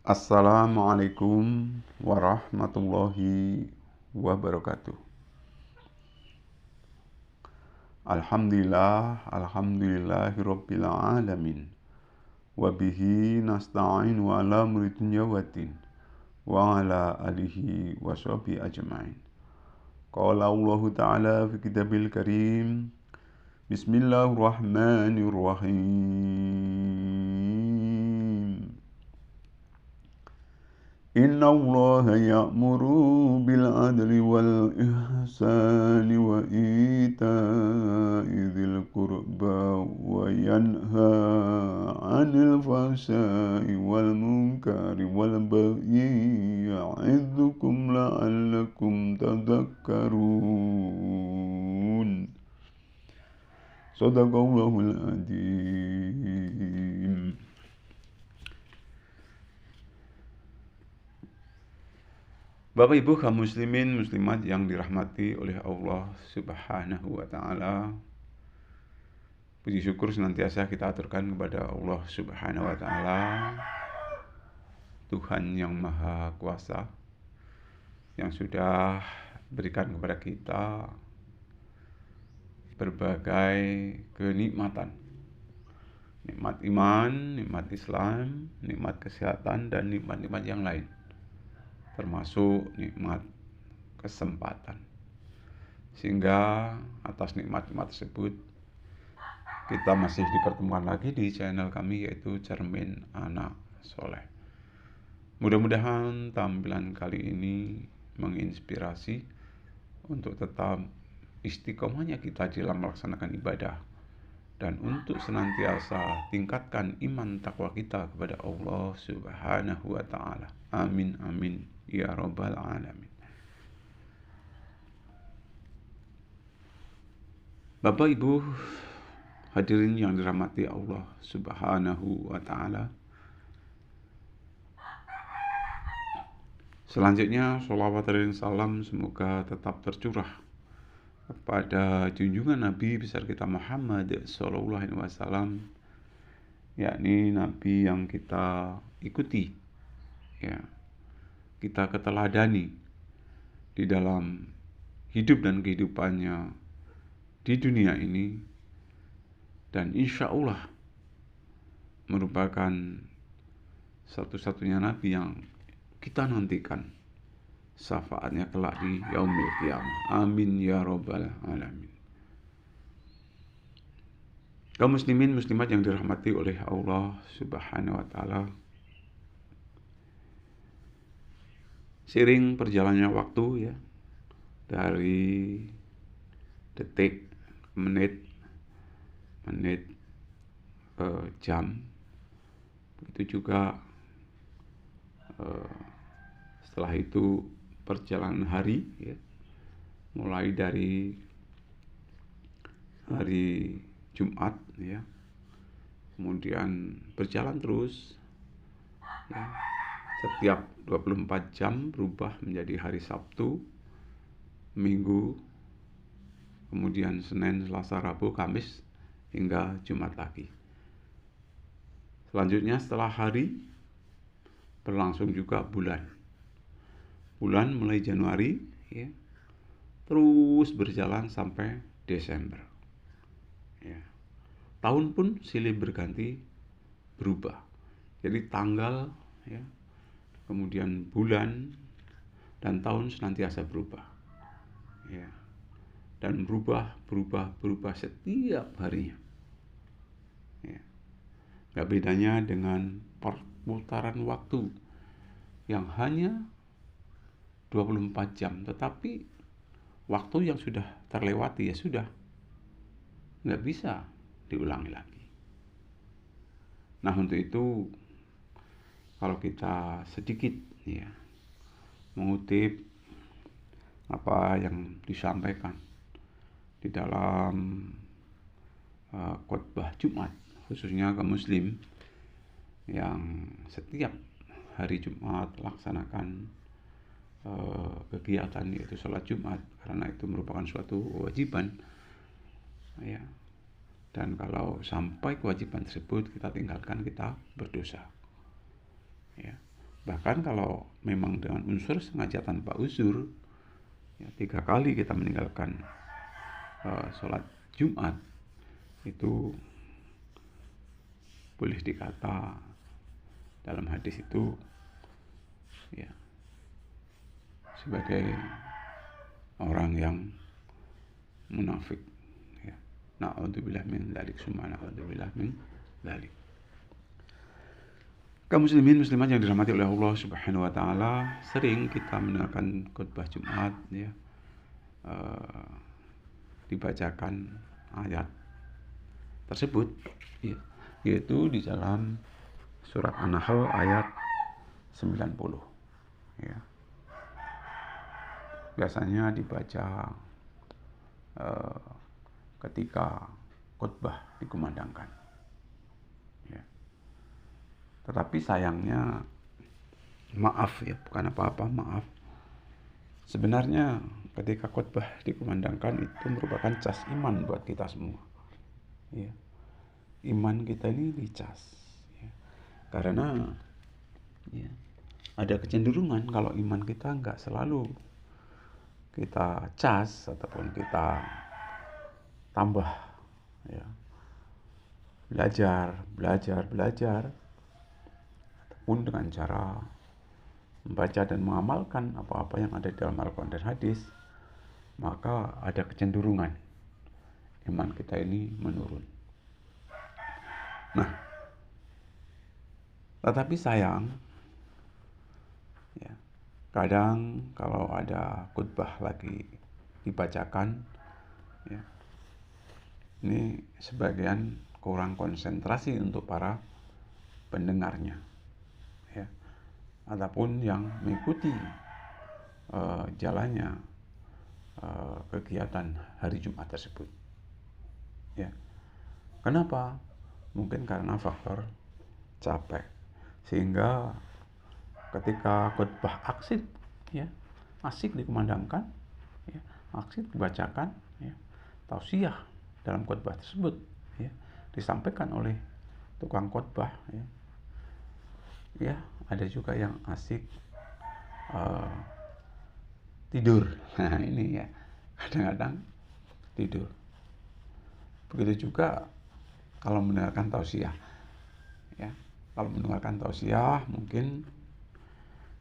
Assalamualaikum warahmatullahi wabarakatuh. Alhamdulillahirabbil alamin. Wabihi nasta'in wa ala amri dunya waddin wa ala alihi washabihi ajma'in. Qala Allah Ta'ala fi kitabil karim. Bismillahirrahmanirrahim. Inna Allah ya'muru bil adli wal ihsani wa ita'i dzil qurba wa yanha 'anil fahsya'i wal munkari wal baghi ya'idzukum la'allakum tadhakkarun. Shadaqallahul adzim. Bapak Ibu kaum muslimin muslimat yang dirahmati oleh Allah Subhanahu wa taala. Puji syukur senantiasa kita aturkan kepada Allah Subhanahu wa taala, Tuhan yang Maha Kuasa, yang sudah berikan kepada kita berbagai kenikmatan. Nikmat iman, nikmat Islam, nikmat kesehatan, dan nikmat-nikmat yang lain. Termasuk nikmat kesempatan. Sehingga atas nikmat-nikmat tersebut kita masih dipertemukan lagi di channel kami, yaitu Cermin Anak Soleh. Mudah-mudahan tampilan kali ini menginspirasi untuk tetap istiqomahnya kita dalam melaksanakan ibadah, dan untuk senantiasa tingkatkan iman takwa kita kepada Allah Subhanahu wa taala. Amin amin ya rabbal alamin. Bapak Ibu hadirin yang dirahmati Allah Subhanahu wa taala. Selanjutnya sholawat dan salam semoga tetap tercurah kepada junjungan Nabi besar kita Muhammad sallallahu alaihi wasallam, yakni Nabi yang kita ikuti, ya, kita keteladani di dalam hidup dan kehidupannya di dunia ini, dan insya Allah merupakan satu-satunya Nabi yang kita nantikan syafaatnya kelak di yaumil qiyamah. Amin ya rabbal alamin. Kaum muslimin muslimat yang dirahmati oleh Allah Subhanahu wa taala, seiring perjalannya waktu, ya, dari detik, menit, jam, begitu juga setelah itu perjalanan hari, ya, mulai dari hari Jumat, ya, kemudian berjalan terus, ya, setiap 24 jam berubah menjadi hari Sabtu, Minggu, kemudian Senin, Selasa, Rabu, Kamis, hingga Jumat lagi. Selanjutnya setelah hari berlangsung juga bulan. Bulan mulai Januari, ya, terus berjalan sampai Desember. Ya. Tahun pun silih berganti berubah. Jadi tanggal, ya, kemudian bulan dan tahun senantiasa berubah, ya, dan berubah setiap harinya, ya. Gak bedanya dengan perputaran waktu yang hanya 24 jam, tetapi waktu yang sudah terlewati ya sudah, gak bisa diulangi lagi. Nah, untuk itu kalau kita sedikit, ya, mengutip apa yang disampaikan di dalam khotbah Jumat, khususnya kaum muslim yang setiap hari Jumat laksanakan kegiatan, yaitu sholat Jumat, karena itu merupakan suatu kewajiban, ya. Dan kalau sampai kewajiban tersebut kita tinggalkan, kita berdosa, ya. Bahkan kalau memang dengan unsur sengaja tanpa uzur, ya, 3 kali kita meninggalkan sholat Jumat, itu boleh dikata dalam hadis itu ya sebagai orang yang munafik. Ya. Na'udzubillah min dzalik, summa na'udzubillah min dzalik. Kaum muslimin muslimat yang dirahmati oleh Allah Subhanahu wa taala, sering kita mendengarkan khutbah Jumat ya, dibacakan ayat tersebut ya, yaitu di dalam surat An-Nahl ayat 90 ya. Biasanya dibaca ketika khutbah dikumandangkan ya. Tetapi sayangnya, maaf ya, bukan apa-apa, maaf, sebenarnya ketika khutbah dikumandangkan itu merupakan cas iman buat kita semua ya. Iman kita ini dicas ya. Karena ya, ada kecenderungan kalau iman kita nggak selalu kita cas ataupun kita tambah ya, belajar ataupun dengan cara membaca dan mengamalkan apa-apa yang ada di dalam Al-Quran dan hadis, maka ada kecenderungan iman kita ini menurun. Nah, tetapi sayang ya, kadang kalau ada khutbah lagi dibacakan ya, ini sebagian kurang konsentrasi untuk para pendengarnya ya, ataupun yang mengikuti jalannya kegiatan hari Jumat tersebut ya. Kenapa? Mungkin karena faktor capek, sehingga ketika khutbah asik dikumandangkan ya, asik dibacakan ya, tausiah dalam khutbah tersebut ya, disampaikan oleh tukang khutbah ya, ada juga yang asik tidur. Nah ini ya, kadang-kadang tidur. Begitu juga kalau mendengarkan tausiah ya. Kalau mendengarkan tausiah mungkin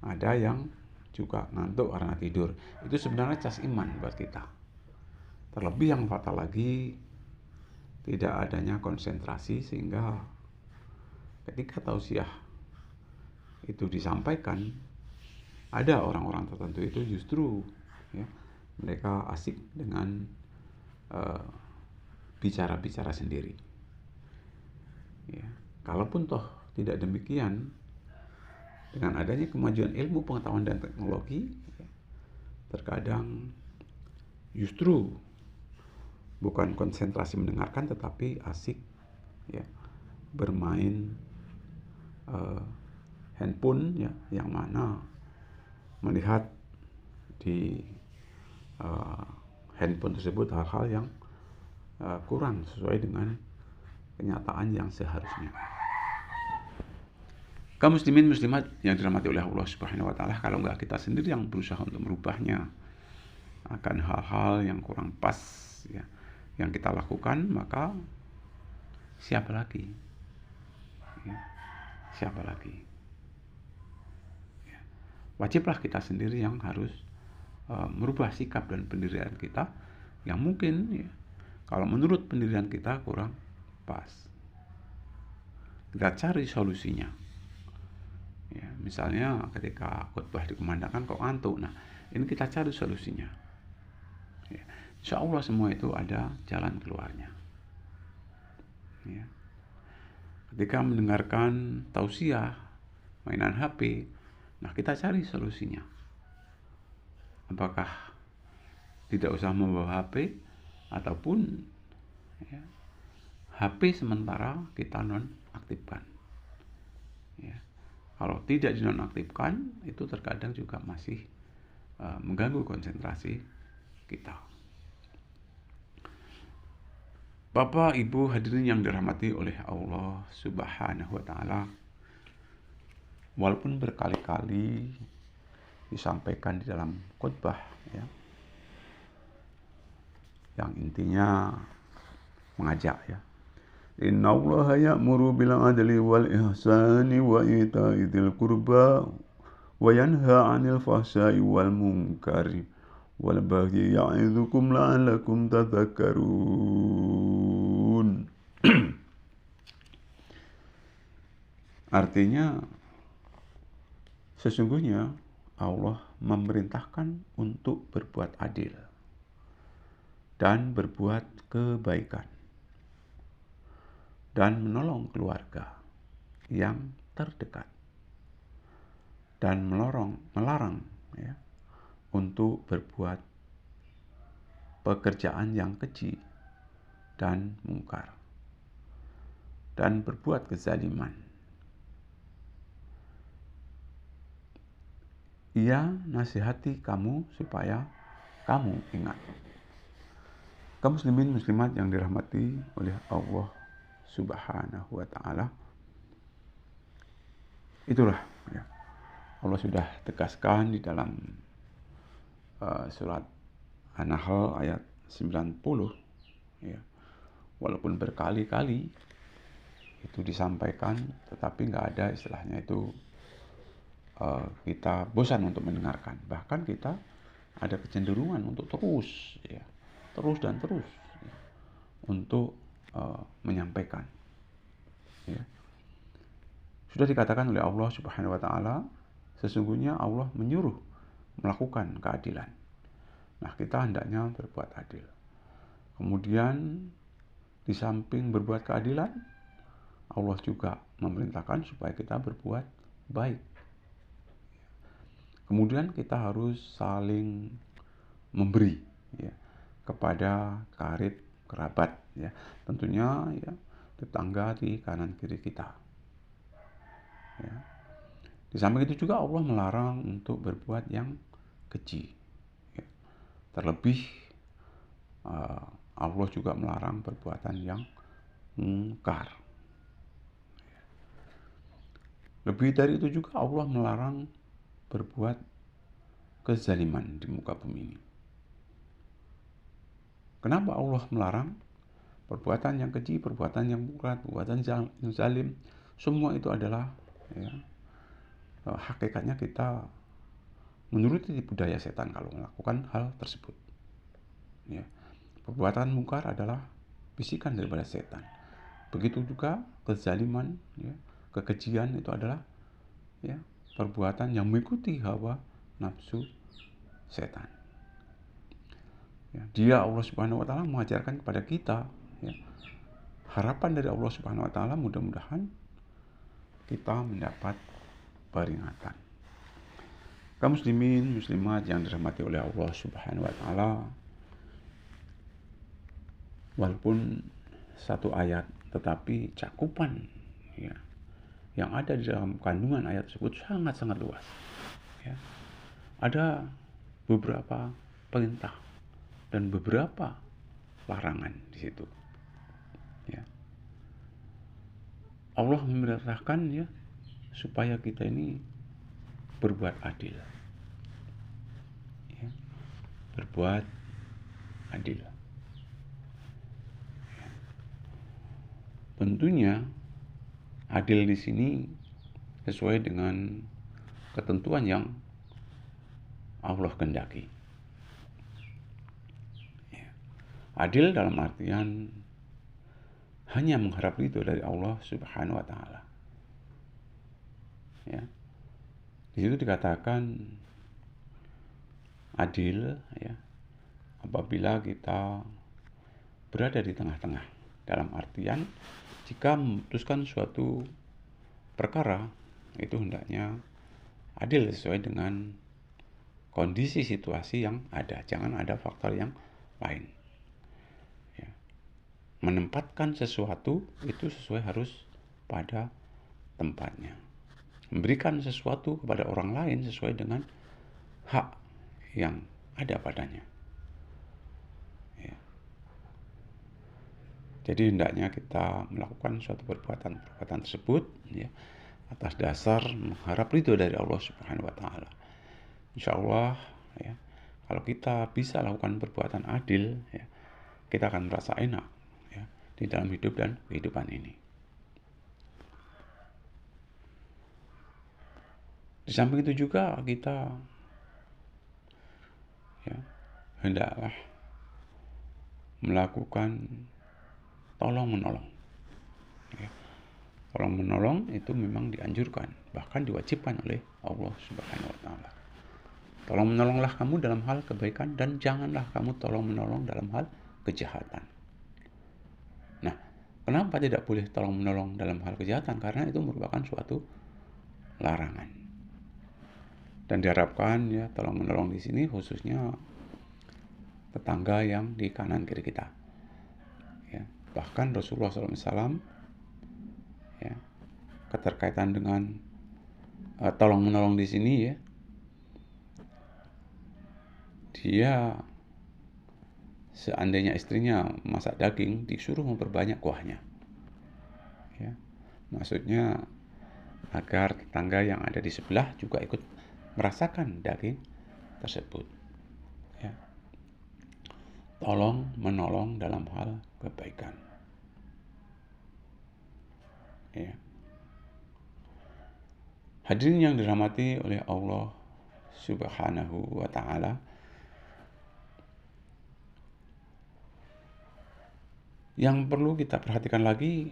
ada yang juga ngantuk karena tidur. Itu sebenarnya cas iman buat kita. Terlebih yang fatal lagi, tidak adanya konsentrasi, sehingga ketika tausiah itu disampaikan, ada orang-orang tertentu itu justru ya, mereka asik dengan bicara-bicara sendiri ya. Kalaupun toh tidak demikian, dengan adanya kemajuan ilmu pengetahuan dan teknologi ya, terkadang justru bukan konsentrasi mendengarkan, tetapi asik ya, bermain handphone ya, yang mana melihat di handphone tersebut hal-hal yang kurang sesuai dengan kenyataan yang seharusnya. Kaum muslimin muslimat yang dirahmati oleh Allah Subhanahu wa taala, kalau enggak kita sendiri yang berusaha untuk merubahnya akan hal-hal yang kurang pas ya, yang kita lakukan, maka siapa lagi ya, siapa lagi ya. Wajiblah kita sendiri yang harus merubah sikap dan pendirian kita yang mungkin ya, kalau menurut pendirian kita kurang pas. Kita cari solusinya ya. Misalnya ketika khutbah dikumandangkan kok ngantuk, nah ini kita cari solusinya ya. Insya Allah semua itu ada jalan keluarnya ya. Ketika mendengarkan tausiah mainan HP, nah kita cari solusinya. Apakah tidak usah membawa HP, ataupun ya, HP sementara kita nonaktifkan ya. Kalau tidak dinonaktifkan, itu terkadang juga masih mengganggu konsentrasi kita. Bapak, Ibu hadirin yang dirahmati oleh Allah Subhanahu wa taala, walaupun berkali-kali disampaikan di dalam khotbah, ya, yang intinya mengajak, ya. Innallaha ya'muru bil adli wal ihsani wa ita'i dzil qurba wa yanha 'anil fahsya'i wal munkari wal baghi ya'idzukum la'allakum tadhakkarun. Artinya sesungguhnya Allah memerintahkan untuk berbuat adil dan berbuat kebaikan dan menolong keluarga yang terdekat dan melarang, ya, untuk berbuat pekerjaan yang keji dan mungkar dan berbuat kezaliman. Ia nasihati kamu supaya kamu ingat. Kaum muslimin muslimat yang dirahmati oleh Allah Subhanahu wa ta'ala, itulah, ya, Allah sudah tegaskan di dalam surat An-Nahl ayat 90, ya, walaupun berkali-kali itu disampaikan, tetapi nggak ada istilahnya itu kita bosan untuk mendengarkan. Bahkan kita ada kecenderungan untuk terus, ya, terus dan terus, ya, untuk menyampaikan, ya. Sudah dikatakan oleh Allah Subhanahu wa ta'ala, sesungguhnya Allah menyuruh melakukan keadilan. Nah, kita hendaknya berbuat adil. Kemudian di samping berbuat keadilan, Allah juga memerintahkan supaya kita berbuat baik. Kemudian kita harus saling memberi, ya, kepada karib kerabat, ya, tentunya, ya, tetangga di kanan kiri kita, ya. Di samping itu juga Allah melarang untuk berbuat yang keji, ya. Terlebih Allah juga melarang perbuatan yang mungkar. Lebih dari itu juga Allah melarang berbuat kezaliman di muka bumi ini. Kenapa Allah melarang? Perbuatan yang keji, perbuatan yang mungkar, perbuatan yang zalim, semua itu adalah, ya, hakikatnya kita menuruti budaya setan kalau melakukan hal tersebut, ya. Perbuatan mungkar adalah bisikan daripada setan. Begitu juga kezaliman, ya, kekejian itu adalah, ya, perbuatan yang mengikuti hawa nafsu setan. Ya, dia Allah Subhanahu wa ta'ala mengajarkan kepada kita, ya, harapan dari Allah Subhanahu wa ta'ala mudah-mudahan kita mendapat peringatan. Kaum muslimin muslimat yang dirahmati oleh Allah Subhanahu wa ta'ala, walaupun satu ayat tetapi cakupan, ya, yang ada di dalam kandungan ayat tersebut sangat-sangat luas, ya. Ada beberapa perintah dan beberapa larangan di situ, ya. Allah memerintahkan, ya, supaya kita ini berbuat adil, ya, berbuat adil. Tentunya adil di sini sesuai dengan ketentuan yang Allah kehendaki. Adil dalam artian hanya mengharap ridho dari Allah Subhanahu wa ta'ala, ya. Di situ dikatakan adil, ya, apabila kita berada di tengah-tengah, dalam artian jika memutuskan suatu perkara itu hendaknya adil sesuai dengan kondisi situasi yang ada, jangan ada faktor yang lain. Menempatkan sesuatu itu sesuai harus pada tempatnya. Memberikan sesuatu kepada orang lain sesuai dengan hak yang ada padanya, ya. Jadi hendaknya kita melakukan suatu perbuatan tersebut, ya, atas dasar mengharap ridho dari Allah Subhanahu wa taala. Insyaallah ya, kalau kita bisa lakukan perbuatan adil ya, kita akan merasa enak ya di dalam hidup dan kehidupan ini. Di samping itu juga kita ya hendaklah melakukan tolong menolong. Ya. Tolong menolong itu memang dianjurkan, bahkan diwajibkan oleh Allah Subhanahu wa taala. Tolong menolonglah kamu dalam hal kebaikan dan janganlah kamu tolong menolong dalam hal kejahatan. Nah, kenapa tidak boleh tolong menolong dalam hal kejahatan? Karena itu merupakan suatu larangan. Dan diharapkan ya tolong menolong di sini khususnya tetangga yang di kanan kiri kita. Ya, bahkan Rasulullah SAW ya, keterkaitan dengan tolong menolong di sini ya, dia seandainya istrinya masak daging disuruh memperbanyak kuahnya. Ya, maksudnya agar tetangga yang ada di sebelah juga ikut merasakan daging tersebut. Ya. Tolong menolong dalam hal kebaikan. Ya. Hadirin yang dirahmati oleh Allah Subhanahu wa taala, yang perlu kita perhatikan lagi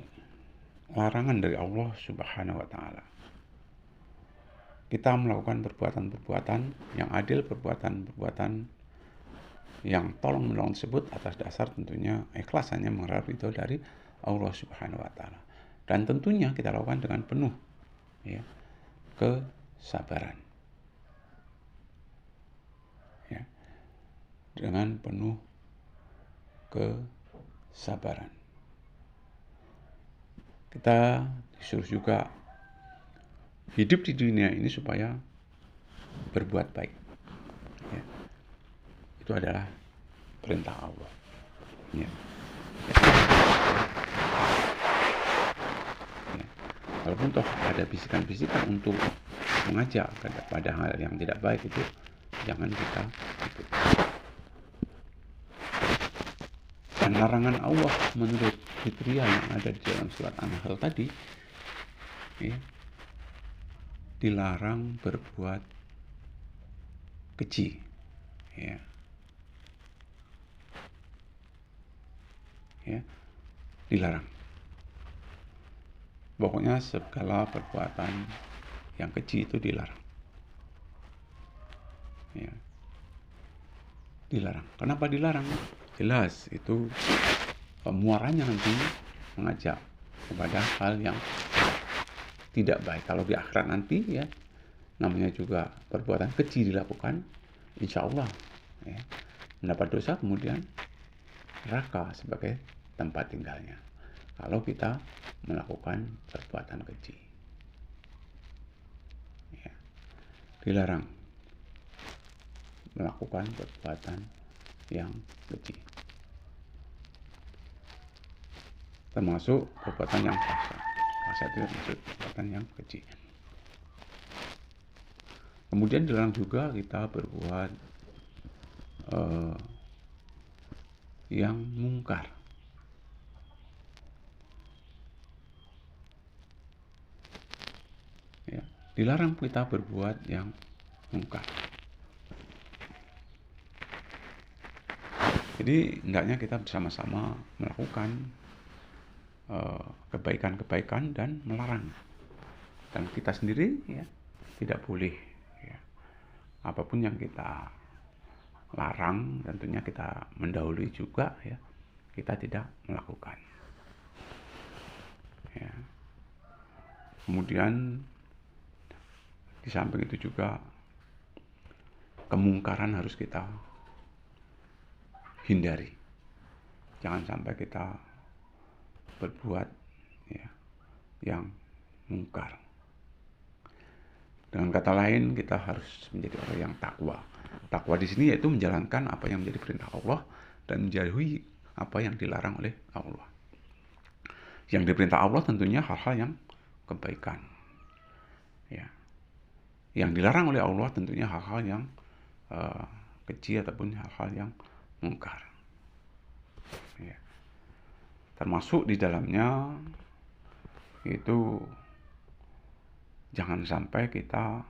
larangan dari Allah Subhanahu wa taala. Kita melakukan perbuatan-perbuatan yang adil, perbuatan-perbuatan yang tolong menolong tersebut atas dasar tentunya ikhlas hanya mengharap itu dari Allah Subhanahu wa taala. Dan tentunya kita lakukan dengan penuh ya, kesabaran. Ya. Dengan penuh kesabaran. Kita disuruh juga hidup di dunia ini supaya berbuat baik. Ya. Itu adalah perintah Allah. Ya. Ya. Walaupun toh ada bisikan-bisikan untuk mengajak kepada hal yang tidak baik, itu jangan kita ikut. Dan larangan Allah menurut fitriyah yang ada di dalam surat An-Nahl tadi, ya, dilarang berbuat keji. Ya. Ya, dilarang. Pokoknya segala perbuatan yang keji itu dilarang. Ya. Dilarang. Kenapa dilarang? Jelas itu muaranya nanti mengajak kepada hal yang tidak baik. Kalau di akhirat nanti ya, namanya juga perbuatan keji dilakukan, insya Allah ya, mendapat dosa, kemudian neraka sebagai tempat tinggalnya kalau kita melakukan perbuatan keji. Ya. Dilarang melakukan perbuatan yang keji, termasuk perbuatan yang fasa. Fasa itu maksud perbuatan yang keji. Kemudian dilarang juga kita berbuat yang mungkar. Ya, dilarang kita berbuat yang mungkar. Jadi hendaknya kita bersama-sama melakukan kebaikan-kebaikan dan melarang. Dan kita sendiri ya tidak boleh ya, apapun yang kita larang tentunya kita mendahului juga ya, kita tidak melakukan. Ya. Kemudian di samping itu juga kemungkaran harus kita hindari. Jangan sampai kita berbuat ya, yang mungkar. Dengan kata lain, kita harus menjadi orang yang takwa. Takwa di sini yaitu menjalankan apa yang menjadi perintah Allah dan menjauhi apa yang dilarang oleh Allah. Yang diperintah Allah tentunya hal-hal yang kebaikan. Yang dilarang oleh Allah tentunya hal-hal yang keji ataupun hal-hal yang mungkar. Ya. Termasuk di dalamnya itu jangan sampai kita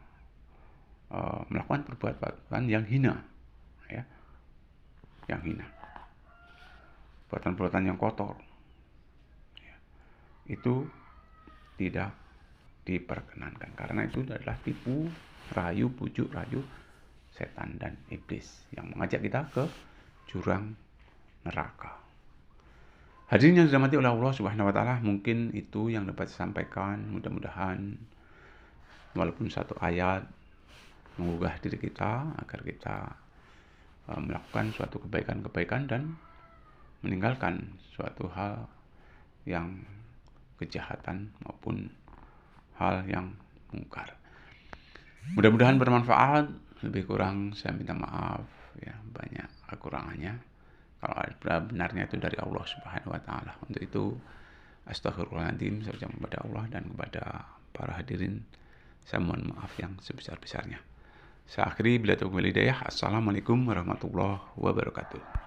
melakukan perbuatan yang hina, ya, yang hina, perbuatan-perbuatan yang kotor, ya. Itu tidak diperkenankan karena itu adalah tipu, rayu, bujuk rayu setan dan iblis yang mengajak kita ke jurang neraka. Hadirin yang dirahmati oleh Allah Subhanahu wa taala, mungkin itu yang dapat saya sampaikan. Mudah-mudahan walaupun satu ayat menggugah diri kita agar kita melakukan suatu kebaikan-kebaikan dan meninggalkan suatu hal yang kejahatan maupun hal yang mungkar. Mudah-mudahan bermanfaat. Lebih kurang saya minta maaf, ya, banyak kekurangannya. Kalau ada benarnya itu dari Allah Subhanahu wa taala. Untuk itu astagfirullahaladzim, saya ucapkan kepada Allah dan kepada para hadirin saya mohon maaf yang sebesar-besarnya. Saya akhiri bila taufiq wal hidayah. Assalamualaikum warahmatullahi wabarakatuh.